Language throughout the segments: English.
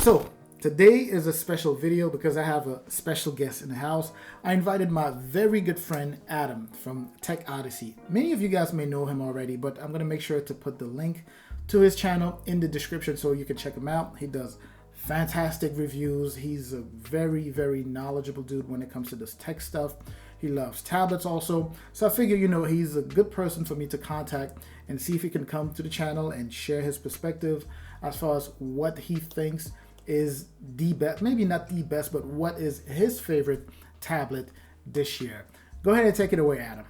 So today is a special video because I have a special guest in the house. I invited my very good friend Adam from TechOdyssey. Many of you guys may know him already, but I'm going to make sure to put the link to his channel in the description so you can check him out. He does fantastic reviews. He's a very, very knowledgeable dude when it comes to this tech stuff. He loves tablets also. So I figure, he's a good person for me to contact and see if he can come to the channel and share his perspective as far as what he thinks is the best, maybe not the best, but what is his favorite tablet this year. Go ahead and take it away, Adam.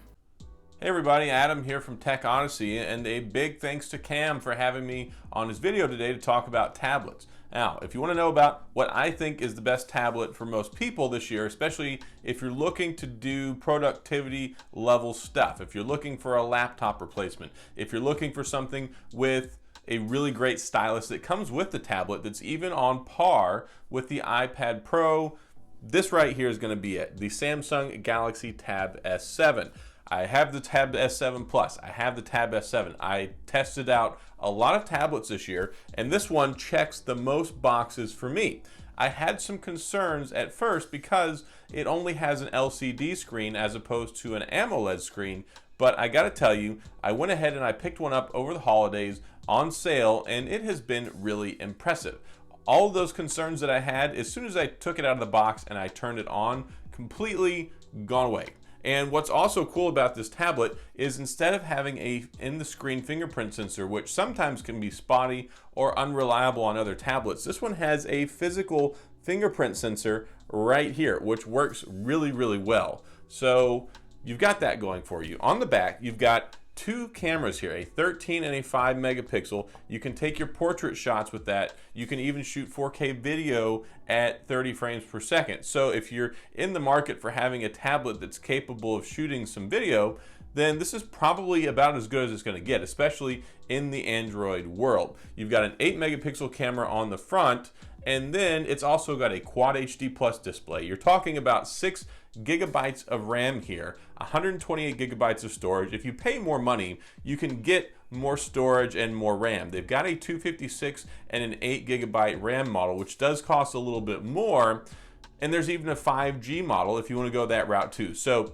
Hey everybody, Adam here from TechOdyssey, and a big thanks to Cam for having me on his video today to talk about tablets. Now, if you want to know about what I think is the best tablet for most people this year, especially if you're looking to do productivity level stuff, if you're looking for a laptop replacement, if you're looking for something with a really great stylus that comes with the tablet that's even on par with the iPad Pro, this right here is going to be it. The Samsung Galaxy Tab S7. I have the Tab S7 Plus. I have the Tab S7. I tested out a lot of tablets this year, and this one checks the most boxes for me. I had some concerns at first because it only has an LCD screen as opposed to an AMOLED screen, but I gotta tell you, I went ahead and I picked one up over the holidays on sale, and it has been really impressive. All of those concerns that I had, as soon as I took it out of the box and I turned it on, completely gone away. And what's also cool about this tablet is instead of having a in-the-screen fingerprint sensor, which sometimes can be spotty or unreliable on other tablets, this one has a physical fingerprint sensor right here, which works really, really well. So you've got that going for you. On the back, you've got two cameras here, a 13 and a 5 megapixel. You can take your portrait shots with that. You can even shoot 4K video at 30 frames per second. So if you're in the market for having a tablet that's capable of shooting some video, then this is probably about as good as it's going to get, especially in the Android world. You've got an 8 megapixel camera on the front, and then it's also got a Quad HD Plus display. You're talking about 6 gigabytes of RAM here, 128 gigabytes of storage. If you pay more money, you can get more storage and more RAM. They've got a 256 and an 8 gigabyte RAM model, which does cost a little bit more. And there's even a 5G model if you want to go that route too. So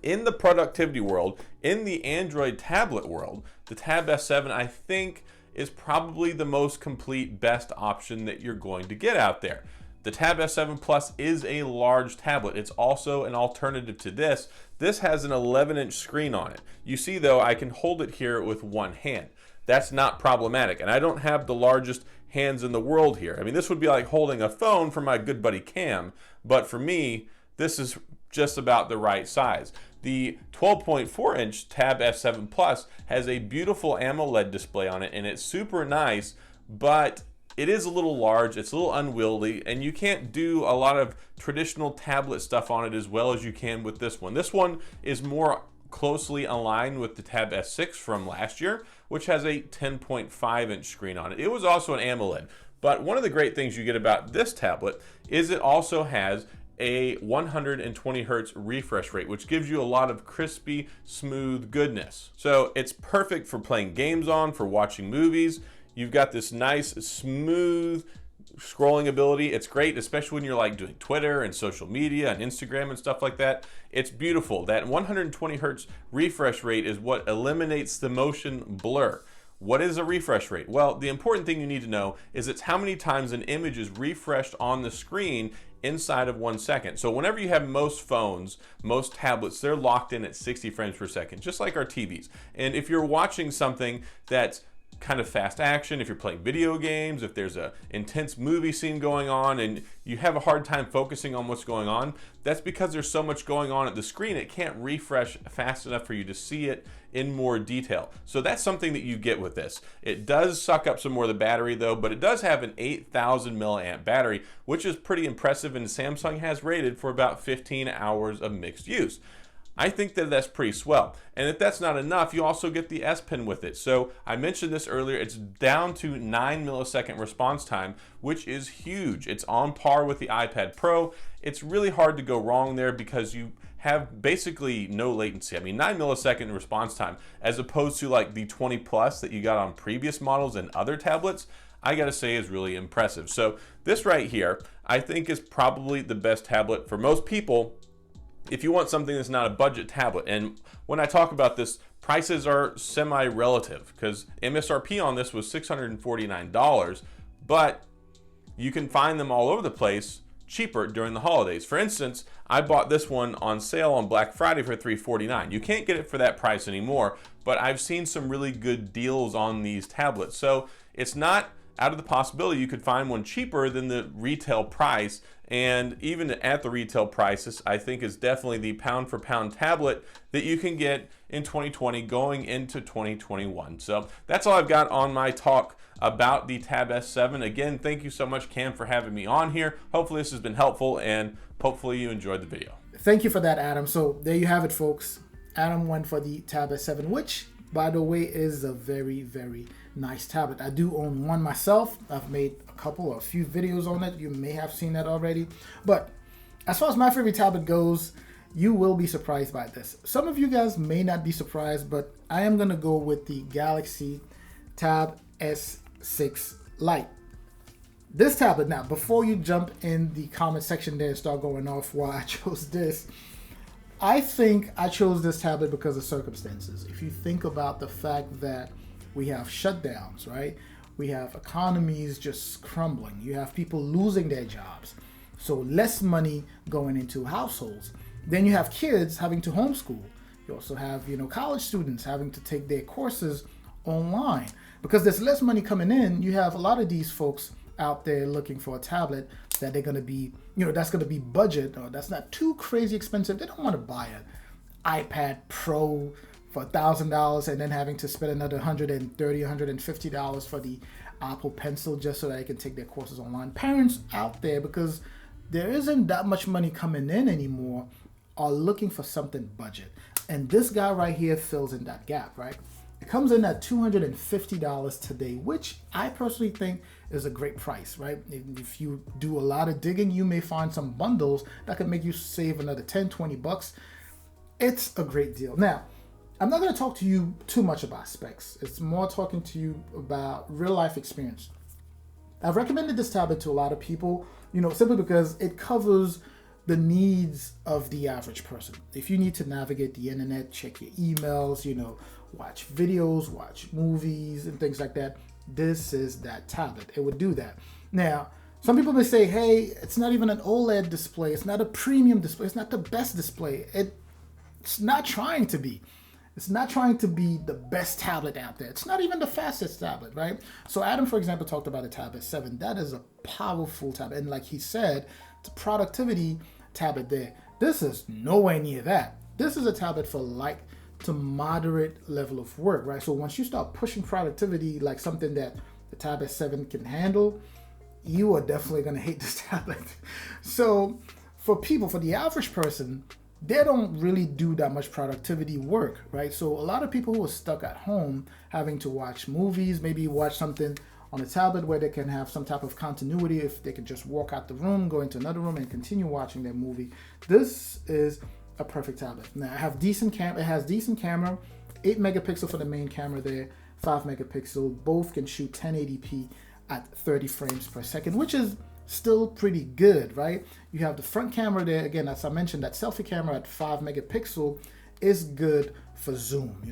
in the productivity world, in the Android tablet world, the Tab S7, I think, is probably the most complete, best option that you're going to get out there. The Tab S7 Plus is a large tablet. It's also an alternative to this. This has an 11-inch screen on it. You see though, I can hold it here with one hand. That's not problematic, and I don't have the largest hands in the world here. I mean, this would be like holding a phone for my good buddy Cam, but for me, this is just about the right size. The 12.4-inch Tab S7 Plus has a beautiful AMOLED display on it, and it's super nice, but it is a little large, it's a little unwieldy, and you can't do a lot of traditional tablet stuff on it as well as you can with this one. This one is more closely aligned with the Tab S6 from last year, which has a 10.5-inch screen on it. It was also an AMOLED, but one of the great things you get about this tablet is it also has a 120 hertz refresh rate, which gives you a lot of crispy, smooth goodness. So it's perfect for playing games on, for watching movies. You've got this nice, smooth scrolling ability. It's great, especially when you're like doing Twitter and social media and Instagram and stuff like that. It's beautiful. That 120 hertz refresh rate is what eliminates the motion blur. What is a refresh rate? Well, the important thing you need to know is it's how many times an image is refreshed on the screen inside of 1 second. So whenever you have most phones, most tablets, they're locked in at 60 frames per second, just like our TVs. And if you're watching something that's kind of fast action, if you're playing video games, if there's a intense movie scene going on and you have a hard time focusing on what's going on, that's because there's so much going on at the screen, it can't refresh fast enough for you to see it in more detail. So that's something that you get with this. It does suck up some more of the battery though, but it does have an 8,000 milliamp battery, which is pretty impressive, and Samsung has rated for about 15 hours of mixed use. I think that that's pretty swell. And if that's not enough, you also get the S Pen with it. So I mentioned this earlier, it's down to 9 millisecond response time, which is huge. It's on par with the iPad Pro. It's really hard to go wrong there because you have basically no latency. I mean, 9 millisecond response time, as opposed to like the 20 plus that you got on previous models and other tablets. I gotta say is really impressive. So this right here, I think is probably the best tablet for most people if you want something that's not a budget tablet. And when I talk about this, prices are semi-relative because MSRP on this was $649, but you can find them all over the place cheaper during the holidays. For instance, I bought this one on sale on Black Friday for $349. You can't get it for that price anymore, but I've seen some really good deals on these tablets. So it's not out of the possibility you could find one cheaper than the retail price. And even at the retail prices, I think is definitely the pound for pound tablet that you can get in 2020 going into 2021. So that's all I've got on my talk about the Tab S7. Again, thank you so much, Cam, for having me on here. Hopefully this has been helpful and hopefully you enjoyed the video. Thank you for that, Adam. So there you have it, folks. Adam went for the Tab S7, which, by the way, is a very, very nice tablet. I do own one myself. I've made a few videos on it. You may have seen that already. But as far as my favorite tablet goes, you will be surprised by this. Some of you guys may not be surprised, but I am going to go with the Galaxy Tab S6 Lite. This tablet, now, before you jump in the comment section there and start going off why I chose this, I think I chose this tablet because of circumstances. If you think about the fact that we have shutdowns, right? We have economies just crumbling. You have people losing their jobs. So less money going into households. Then you have kids having to homeschool. You also have, college students having to take their courses online. Because there's less money coming in, you have a lot of these folks out there looking for a tablet that they're going to be, that's going to be budget, or that's not too crazy expensive. They don't want to buy an iPad Pro for $1,000 and then having to spend another $130, $150 for the Apple Pencil just so that they can take their courses online. Parents out there, because there isn't that much money coming in anymore, are looking for something budget. And this guy right here fills in that gap, right? It comes in at $250 today, which I personally think is a great price, right? If you do a lot of digging, you may find some bundles that could make you save another 10, 20 bucks. It's a great deal. Now, I'm not going to talk to you too much about specs. It's more talking to you about real life experience. I've recommended this tablet to a lot of people, simply because it covers the needs of the average person. If you need to navigate the internet, check your emails, watch videos, watch movies and things like that, this is that tablet. It would do that. Now, some people may say, hey, it's not even an OLED display. It's not a premium display. It's not the best display. It's not trying to be. It's not trying to be the best tablet out there. It's not even the fastest tablet, right? So Adam, for example, talked about a Tab S7. That is a powerful tablet. And like he said, it's a productivity tablet there. This is nowhere near that. This is a tablet for light to moderate level of work, right? So once you start pushing productivity like something that the Tab S7 can handle, you are definitely going to hate this tablet. So for the average person, they don't really do that much productivity work, right? So a lot of people who are stuck at home having to watch movies, maybe watch something on a tablet where they can have some type of continuity, if they can just walk out the room, go into another room and continue watching their movie. This is a perfect tablet. Now it has decent camera, 8 megapixel for the main camera there, 5 megapixel. Both can shoot 1080p at 30 frames per second, which is still pretty good, right? You have the front camera there. Again, as I mentioned, that selfie camera at 5 megapixel is good for Zoom.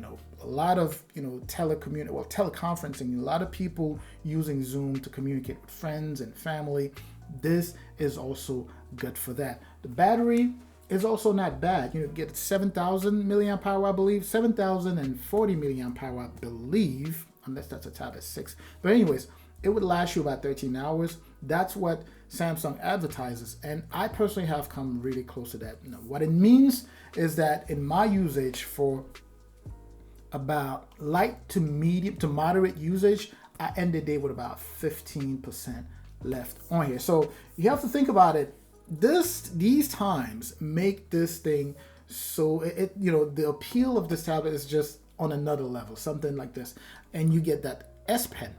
A lot of, teleconferencing, a lot of people using Zoom to communicate with friends and family. This is also good for that. The battery is also not bad. You get 7,000 milliamp hour, I believe, 7,040 milliamp hour, I believe, unless that's a Tab S6. But anyways, it would last you about 13 hours. That's what Samsung advertises. And I personally have come really close to that. What it means is that in my usage for about light to medium to moderate usage, I end the day with about 15% left on here. So you have to think about it. These times make this thing so the appeal of this tablet is just on another level, something like this. And you get that S Pen.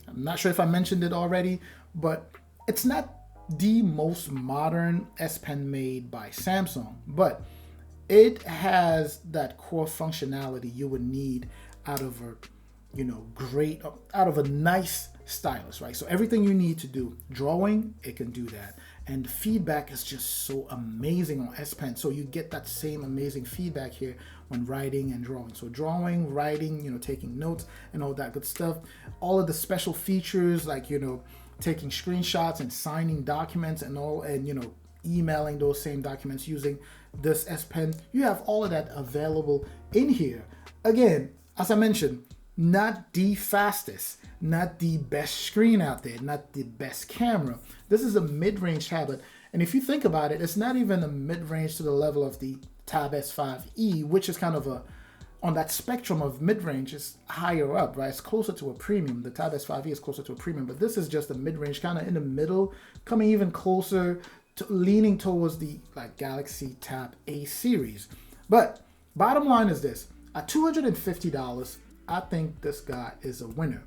I'm not sure if I mentioned it already, but it's not the most modern S Pen made by Samsung, but it has that core functionality you would need out of a nice stylus, right? So everything you need to do drawing, it can do that. And the feedback is just so amazing on S Pen. So you get that same amazing feedback here when writing and drawing. So drawing, writing, you know, taking notes and all that good stuff. All of the special features like, you know, taking screenshots and signing documents and all, and, you know, emailing those same documents using this S Pen. You have all of that available in here. Again, as I mentioned, not the fastest, not the best screen out there, not the best camera. This is a mid-range tablet. And if you think about it, it's not even a mid-range to the level of the Tab S5e, which is kind of a, on that spectrum of mid-range, is higher up, right? It's closer to a premium. The Tab S5e is closer to a premium, but this is just a mid-range, kind of in the middle, coming even closer to leaning towards the like Galaxy Tab A series. But bottom line is this, at $250, I think this guy is a winner.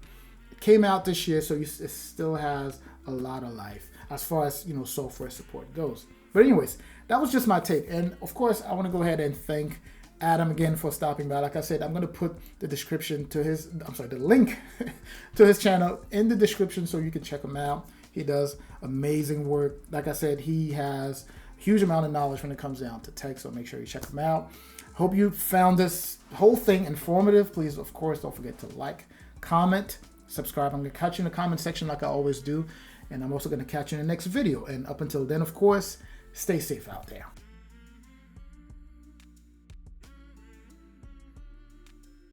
It came out this year, so it still has a lot of life as far as, you know, software support goes. But anyways, that was just my take. And of course, I want to go ahead and thank Adam again for stopping by. Like I said, I'm going to put the description to his, the link to his channel in the description so you can check him out. He does amazing work. Like I said, he has a huge amount of knowledge when it comes down to tech, so make sure you check him out. Hope you found this whole thing informative. Please, of course, don't forget to like, comment, subscribe. I'm going to catch you in the comment section like I always do. And I'm also going to catch you in the next video. And up until then, of course, stay safe out there.